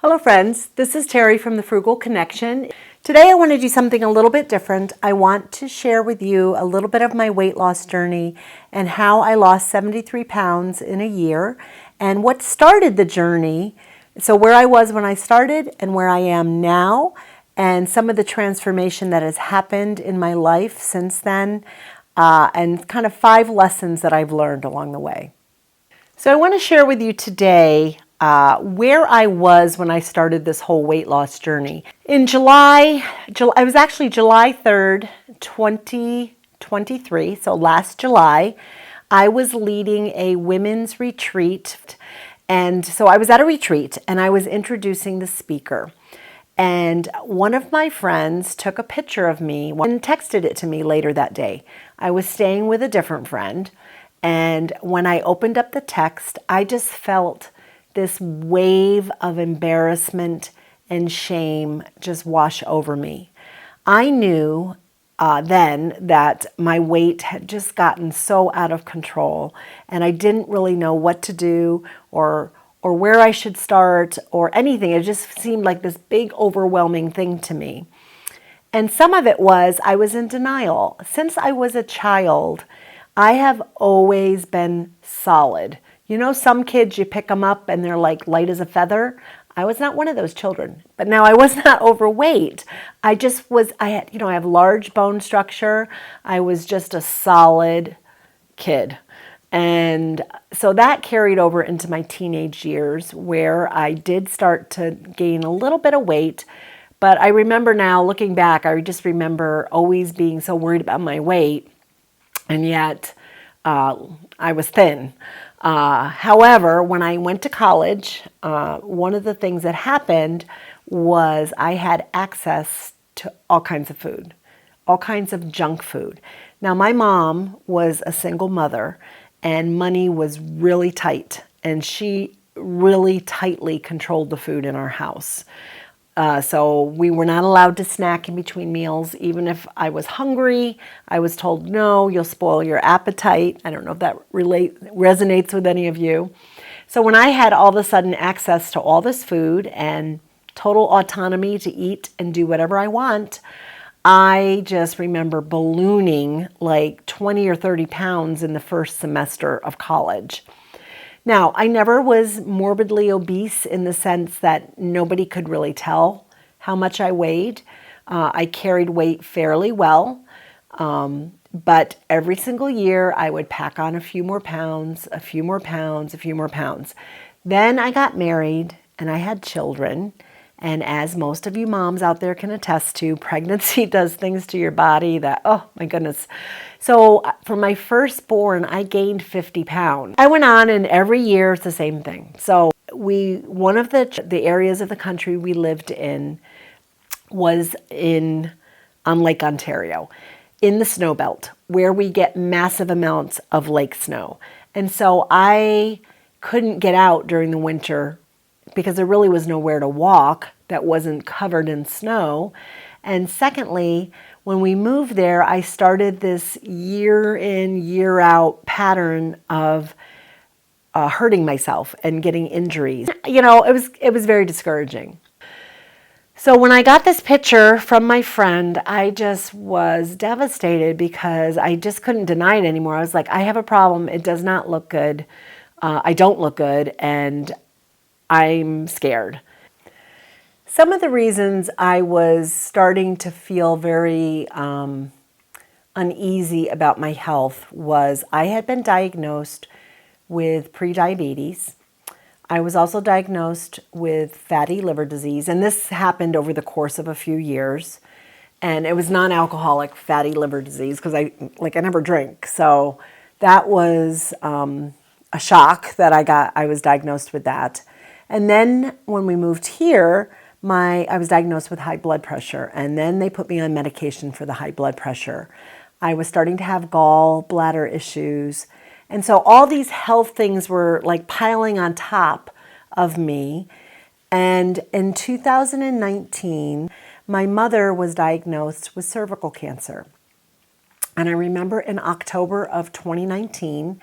Hello friends, this is Terry from The Frugal Connection. Today I want to do something a little bit different. I want to share with you a little bit of my weight loss journey and how I lost 73 pounds in a year and what started the journey. So where I was when I started and where I am now and some of the transformation that has happened in my life since then and kind of 5 lessons that I've learned along the way. So I want to share with you today where I was when I started this whole weight loss journey. In July, it was actually July 3rd, 2023, so last July, I was leading a women's retreat. And so I was at a retreat and I was introducing the speaker. And one of my friends took a picture of me and texted it to me later that day. I was staying with a different friend. And when I opened up the text, I just felt this wave of embarrassment and shame just wash over me. I knew then that my weight had just gotten so out of control and I didn't really know what to do or where I should start or anything. It just seemed like this big overwhelming thing to me. And some of it was I was in denial. Since I was a child, I have always been solid. You know, some kids, you pick them up and they're like light as a feather. I was not one of those children, but now I was not overweight. I have large bone structure. I was just a solid kid. And so that carried over into my teenage years where I did start to gain a little bit of weight. But I remember now looking back, I just remember always being so worried about my weight. And yet I was thin. However, when I went to college, one of the things that happened was I had access to all kinds of food, all kinds of junk food. Now, my mom was a single mother and money was really tight, and she really tightly controlled the food in our house. So we were not allowed to snack in between meals. Even if I was hungry, I was told, no, you'll spoil your appetite. I don't know if that resonates with any of you. So when I had all of a sudden access to all this food and total autonomy to eat and do whatever I want, I just remember ballooning like 20 or 30 pounds in the first semester of college. Now, I never was morbidly obese in the sense that nobody could really tell how much I weighed. I carried weight fairly well, but every single year I would pack on a few more pounds, a few more pounds, a few more pounds. Then I got married and I had children. And as most of you moms out there can attest to, pregnancy does things to your body that, oh my goodness. So for my firstborn, I gained 50 pounds. I went on and every year it's the same thing. So one of the areas of the country we lived in was on Lake Ontario, in the snow belt, where we get massive amounts of lake snow. And so I couldn't get out during the winter because there really was nowhere to walk that wasn't covered in snow. And secondly, when we moved there, I started this year in, year out pattern of hurting myself and getting injuries. You know, it was very discouraging. So when I got this picture from my friend, I just was devastated because I just couldn't deny it anymore. I was like, I have a problem. It does not look good. I don't look good. And I'm scared. Some of the reasons I was starting to feel very uneasy about my health was I had been diagnosed with prediabetes. I was also diagnosed with fatty liver disease, and this happened over the course of a few years. And it was non-alcoholic fatty liver disease because I never drink. So that was a shock that I was diagnosed with that. And then when we moved here, I was diagnosed with high blood pressure, and then they put me on medication for the high blood pressure. I was starting to have gallbladder issues. And so all these health things were like piling on top of me. And in 2019, my mother was diagnosed with cervical cancer. And I remember in October of 2019,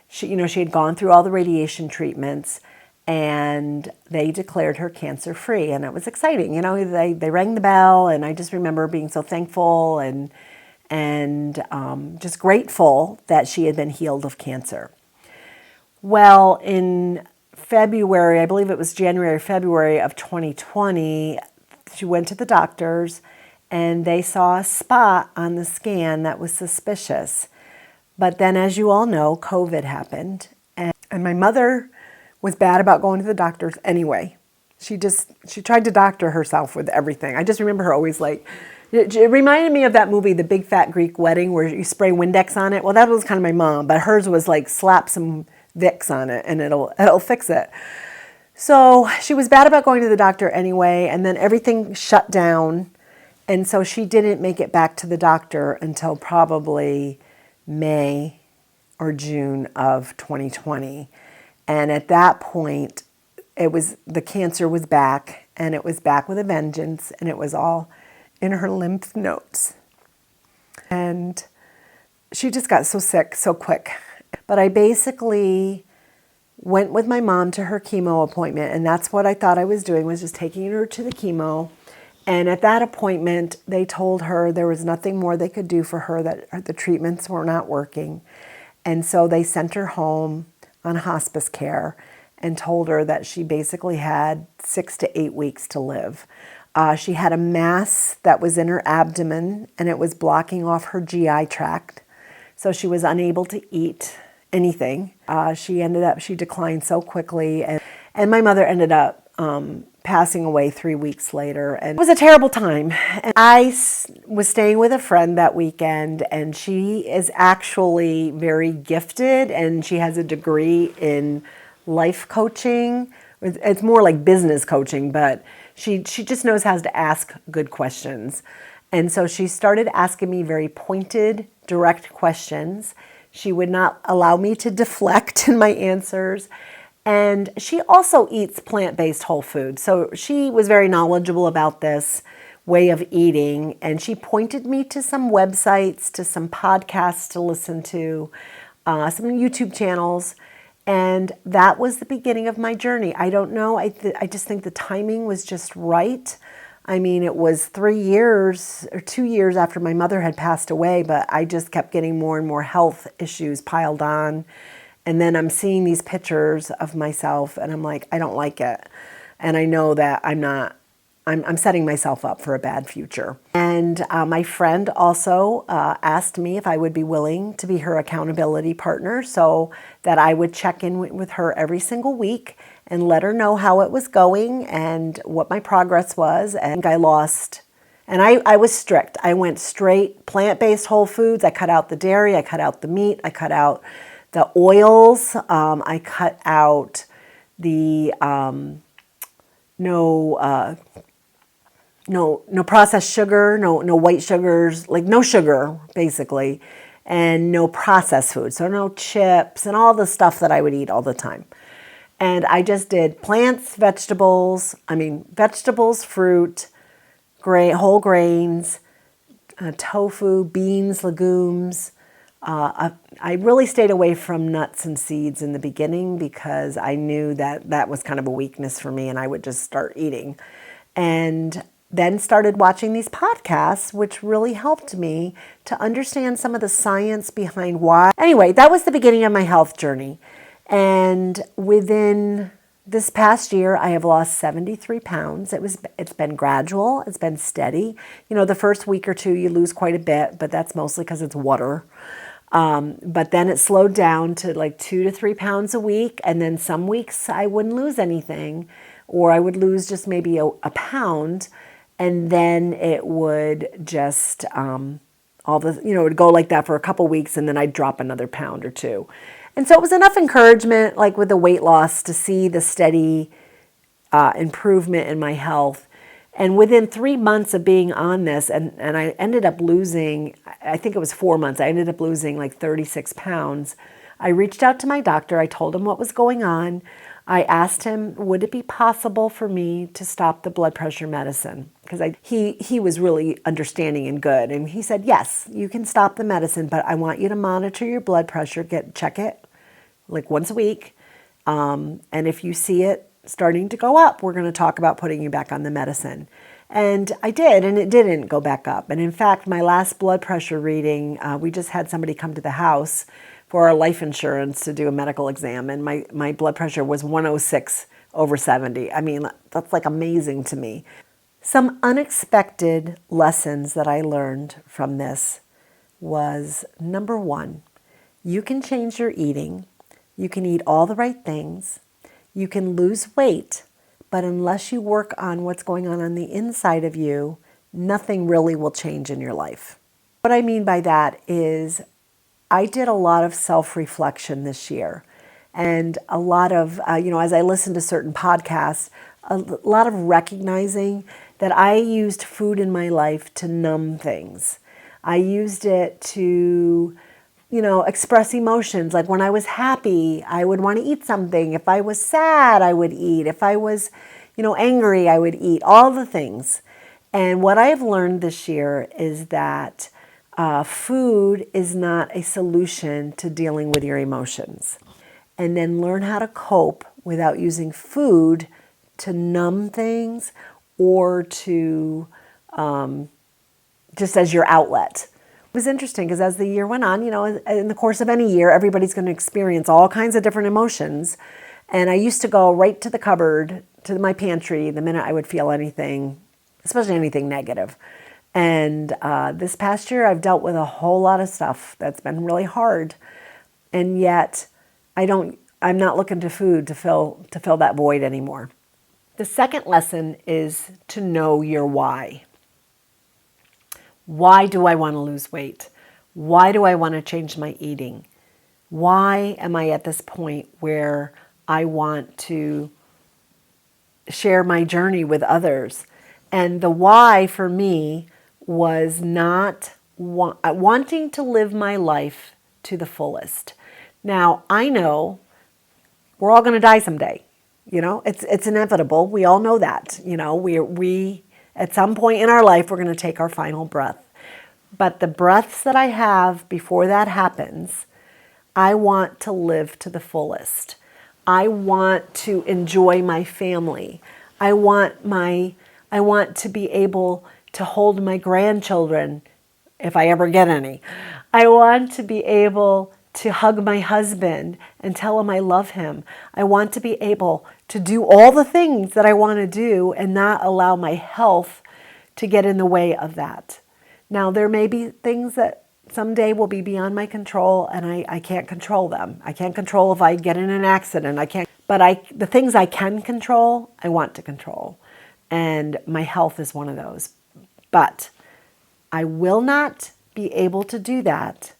she had gone through all the radiation treatments. and they declared her cancer free, and it was exciting. You know, they rang the bell, and I just remember being so thankful and just grateful that she had been healed of cancer. Well, in February, I believe it was January, February of 2020, she went to the doctors and they saw a spot on the scan that was suspicious. But then, as you all know, COVID happened, and my mother was bad about going to the doctors anyway. She tried to doctor herself with everything. I just remember her always like, it reminded me of that movie, The Big Fat Greek Wedding, where you spray Windex on it. Well, that was kind of my mom, but hers was like slap some Vicks on it and it'll fix it. So she was bad about going to the doctor anyway, and then everything shut down. And so she didn't make it back to the doctor until probably May or June of 2020. And at that point, the cancer was back, and it was back with a vengeance, and it was all in her lymph nodes. And she just got so sick so quick. But I basically went with my mom to her chemo appointment, and that's what I thought I was doing, was just taking her to the chemo. And at that appointment, they told her there was nothing more they could do for her, that the treatments were not working. And so they sent her home on hospice care and told her that she basically had 6 to 8 weeks to live. She had a mass that was in her abdomen, and it was blocking off her GI tract. So she was unable to eat anything. She declined so quickly, and my mother ended up passing away 3 weeks later. And it was a terrible time. And I was staying with a friend that weekend, and she is actually very gifted, and she has a degree in life coaching. It's more like business coaching, but she just knows how to ask good questions. And so she started asking me very pointed, direct questions. She would not allow me to deflect in my answers. And she also eats plant-based whole food. So she was very knowledgeable about this way of eating. And she pointed me to some websites, to some podcasts to listen to, some YouTube channels. And that was the beginning of my journey. I don't know. I just think the timing was just right. I mean, it was 3 years or 2 years after my mother had passed away, but I just kept getting more and more health issues piled on. And then I'm seeing these pictures of myself, and I'm like, I don't like it. And I know that I'm setting myself up for a bad future. And my friend also asked me if I would be willing to be her accountability partner, so that I would check in with her every single week and let her know how it was going and what my progress was. And I lost, and I was strict. I went straight plant-based whole foods. I cut out the dairy, I cut out the meat, I cut out the oils, I cut out the no processed sugar, no white sugars, like no sugar basically, and no processed food. So no chips and all the stuff that I would eat all the time. And I just did plants, vegetables, fruit, whole grains, tofu, beans, legumes. I really stayed away from nuts and seeds in the beginning because I knew that was kind of a weakness for me, and I would just start eating. And then started watching these podcasts, which really helped me to understand some of the science behind why. Anyway, that was the beginning of my health journey. And within this past year, I have lost 73 pounds. It's been gradual. It's been steady. You know, the first week or two, you lose quite a bit, but that's mostly because it's water. But then it slowed down to like 2 to 3 pounds a week. And then some weeks I wouldn't lose anything, or I would lose just maybe a pound. And then it would just, it would go like that for a couple weeks, and then I'd drop another pound or two. And so it was enough encouragement, like with the weight loss, to see the steady improvement in my health. And within 3 months of being on this, and I ended up losing, I think it was 4 months, I ended up losing like 36 pounds. I reached out to my doctor. I told him what was going on. I asked him, would it be possible for me to stop the blood pressure medicine? Because he was really understanding and good. And he said, yes, you can stop the medicine, but I want you to monitor your blood pressure, check it like once a week. And if you see it starting to go up, we're going to talk about putting you back on the medicine. And I did, and it didn't go back up. And in fact, my last blood pressure reading, we just had somebody come to the house for our life insurance to do a medical exam, and my blood pressure was 106/70. I mean, that's like amazing to me. Some unexpected lessons that I learned from this was, number one, you can change your eating. You can eat all the right things. You can lose weight, but unless you work on what's going on the inside of you, nothing really will change in your life. What I mean by that is I did a lot of self-reflection this year, and a lot of, as I listened to certain podcasts, a lot of recognizing that I used food in my life to numb things. I used it to, express emotions. Like when I was happy, I would want to eat something. If I was sad, I would eat. If I was, angry, I would eat. All the things. And what I have learned this year is that food is not a solution to dealing with your emotions. And then learn how to cope without using food to numb things or to just as your outlet. It was interesting because as the year went on, in the course of any year, everybody's going to experience all kinds of different emotions. And I used to go right to the cupboard, to my pantry, the minute I would feel anything, especially anything negative. And this past year, I've dealt with a whole lot of stuff that's been really hard. And yet, I'm not looking to food to fill that void anymore. The second lesson is to know your why. Why do I want to lose weight? Why do I want to change my eating? Why am I at this point where I want to share my journey with others? And the why for me was not wanting to live my life to the fullest. Now, I know we're all going to die someday. It's inevitable. We all know that. We at some point in our life, we're going to take our final breath. But the breaths that I have before that happens, I want to live to the fullest. I want to enjoy my family. I want to be able to hold my grandchildren if I ever get any. I want to be able to hug my husband and tell him I love him. I want to be able to do all the things that I want to do and not allow my health to get in the way of that. Now, there may be things that someday will be beyond my control and I can't control them. I can't control if I get in an accident. But the things I can control, I want to control. And my health is one of those. But I will not be able to do that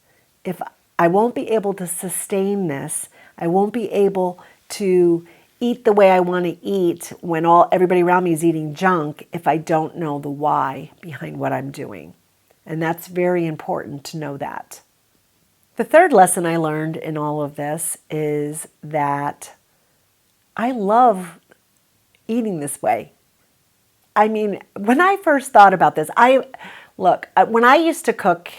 if I won't be able to sustain this. I won't be able to eat the way I want to eat when everybody around me is eating junk if I don't know the why behind what I'm doing. And that's very important to know that. The third lesson I learned in all of this is that I love eating this way. I mean, when I first thought about this, when I used to cook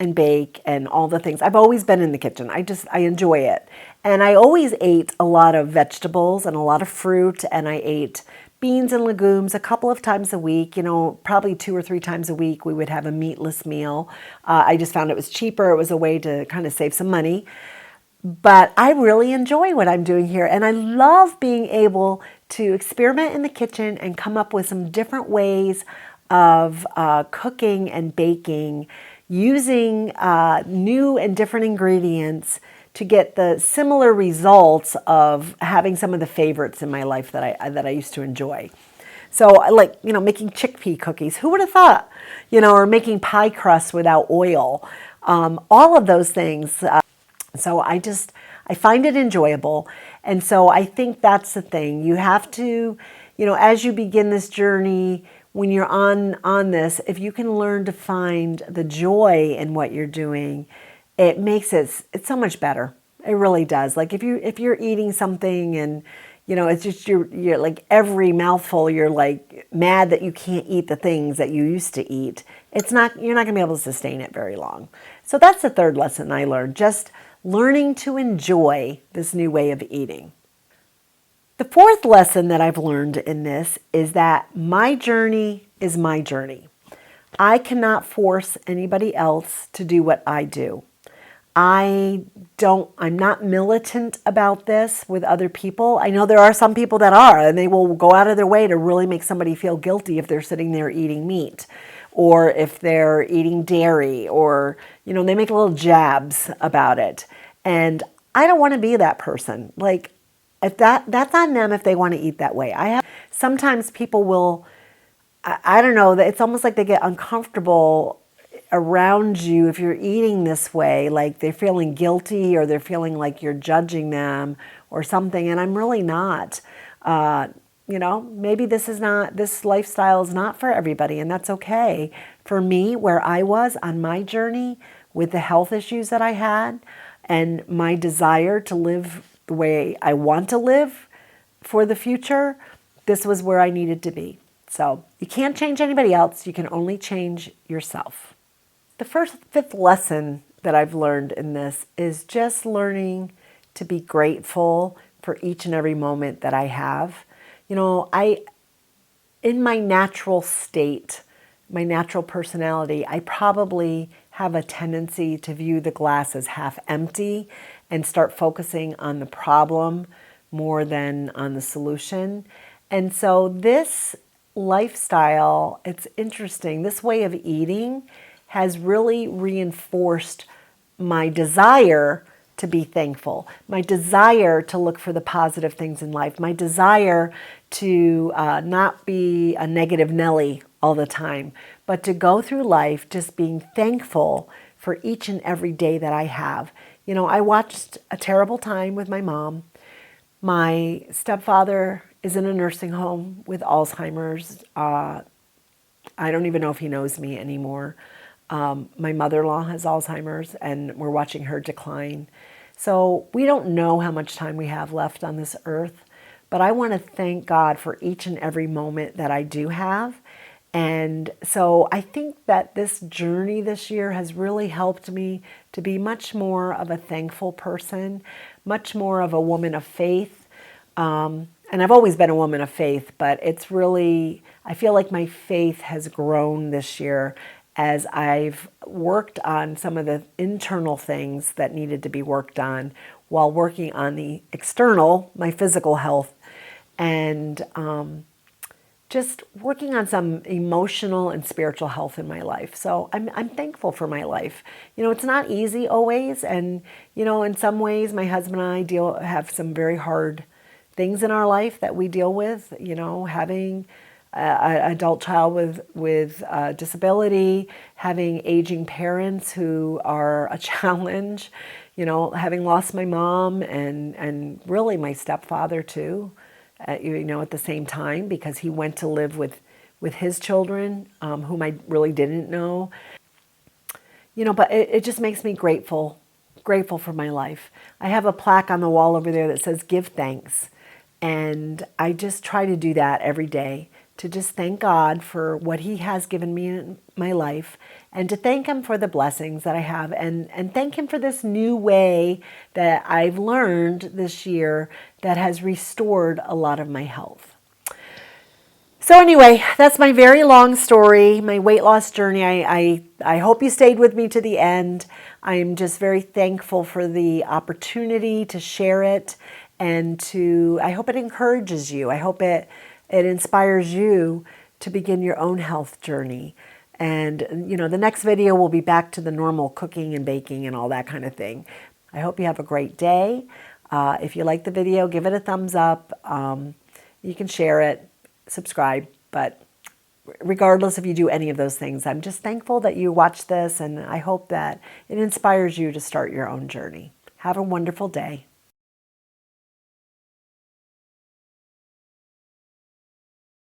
and bake and all the things, I've always been in the kitchen. I enjoy it. And I always ate a lot of vegetables and a lot of fruit, and I ate beans and legumes a couple of times a week, probably 2 or 3 times a week we would have a meatless meal. I just found it was cheaper. It was a way to kind of save some money. But I really enjoy what I'm doing here, and I love being able to experiment in the kitchen and come up with some different ways of cooking and baking, using new and different ingredients to get the similar results of having some of the favorites in my life that I used to enjoy. So making chickpea cookies. Who would have thought? Or making pie crusts without oil. All of those things. So I find it enjoyable. And so I think that's the thing. You have to, as you begin this journey, when you're on this, if you can learn to find the joy in what you're doing, it makes it's so much better. It really does. Like if you're eating something and it's just you're like every mouthful you're like mad that you can't eat the things that you used to eat. You're not going to be able to sustain it very long. So that's the third lesson I learned. Just learning to enjoy this new way of eating. The fourth lesson that I've learned in this is that my journey is my journey. I cannot force anybody else to do what I do. I'm not militant about this with other people. I know there are some people that are, and they will go out of their way to really make somebody feel guilty if they're sitting there eating meat or if they're eating dairy, or, they make little jabs about it. And I don't want to be that person. Like, if that's on them if they want to eat that way. Sometimes people will, I don't know, it's almost like they get uncomfortable around you if you're eating this way, like they're feeling guilty or they're feeling like you're judging them or something. And I'm really not. Maybe this lifestyle is not for everybody, and that's okay. For me, where I was on my journey with the health issues that I had and my desire to live the way I want to live for the future, this was where I needed to be. So you can't change anybody else. You can only change yourself. The fifth lesson that I've learned in this is just learning to be grateful for each and every moment that I have. In my natural state, my natural personality, I probably have a tendency to view the glass as half empty and start focusing on the problem more than on the solution. And so this lifestyle, it's interesting, this way of eating has really reinforced my desire to be thankful, my desire to look for the positive things in life, my desire to not be a negative Nelly all the time, but to go through life just being thankful for each and every day that I have. I watched A Terrible Time with my mom. My stepfather is in a nursing home with Alzheimer's. I don't even know if he knows me anymore. My mother-in-law has Alzheimer's, and we're watching her decline. So we don't know how much time we have left on this earth, but I want to thank God for each and every moment that I do have. And so I think that this journey this year has really helped me to be much more of a thankful person, much more of a woman of faith. And I've always been a woman of faith, but it's really, I feel like my faith has grown this year as I've worked on some of the internal things that needed to be worked on while working on the external, my physical health, and just working on some emotional and spiritual health in my life. So I'm thankful for my life. It's not easy always, and in some ways my husband and I have some very hard things in our life that we deal with. Having an adult child with disability, having aging parents who are a challenge, having lost my mom and really my stepfather too, at the same time, because he went to live with his children, whom I really didn't know. But it just makes me grateful for my life. I have a plaque on the wall over there that says "Give thanks," and I just try to do that every day, to just thank God for what He has given me in my life, and to thank Him for the blessings that I have, and thank Him for this new way that I've learned this year that has restored a lot of my health. So anyway, that's my very long story, my weight loss journey. I hope you stayed with me to the end. I'm just very thankful for the opportunity to share it, and I hope it encourages you. I hope it inspires you to begin your own health journey. And, the next video will be back to the normal cooking and baking and all that kind of thing. I hope you have a great day. If you like the video, give it a thumbs up. You can share it, subscribe. But regardless if you do any of those things, I'm just thankful that you watched this, and I hope that it inspires you to start your own journey. Have a wonderful day.